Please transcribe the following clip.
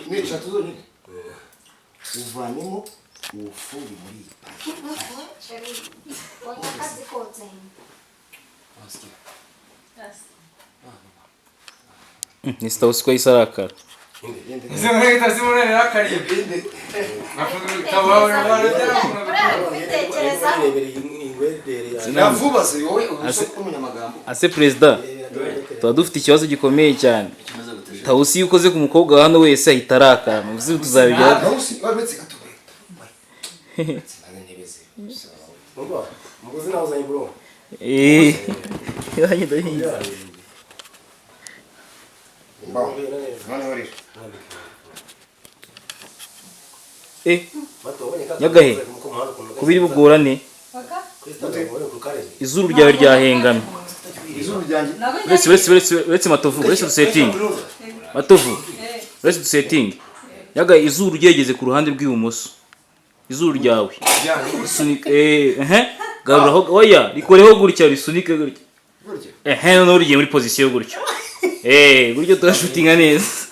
ni eshatu zonyine uvanemo ubufubi muri oya kazi kotse ni staus kwa isarakara Zimureta zimurera akariye. navubaze wowe ubusa kumunyamagambo ase president tuba dufite ikibazo gikomeye cyane tawusi yukoze ku mukobwa hano wese ahita arakara muzi tuzabijya tawusi wabetse gatubeta Mugozi nauzanye bro. yanye ndahinze nyagahe kubiri bugorane izuru ryawe ryahengamye uretse matovu uretse dusetingi matovu uretse dusetingi nyagahe izuru ryegeze ku ruhande rw'ibumoso izuru ryawe garuraho oya rikoreho gutya risunike gutya noneho rigiye muri position gutyo gutyo turashutinga neza